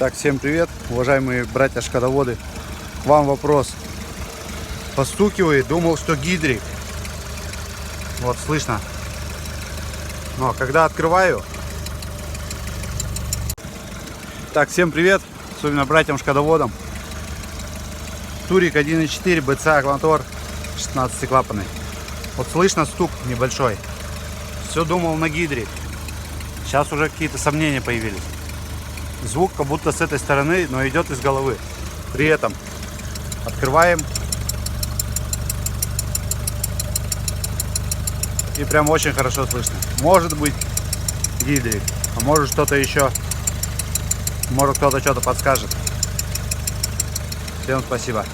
Так, всем привет, уважаемые братья-шкодоводы. К вам вопрос. Постукивает, думал, что гидрик. Вот, слышно. Но когда открываю... Так, всем привет, особенно братьям-шкодоводам. Турик 1.4, БЦА мотор, 16-клапанный. Вот слышно стук небольшой. Все думал на гидре. Сейчас уже какие-то сомнения появились. Звук как будто с этой стороны, но идет из головы. При этом открываем. И прям очень хорошо слышно. Может быть гидрик, а может что-то еще. Может кто-то что-то подскажет. Всем спасибо.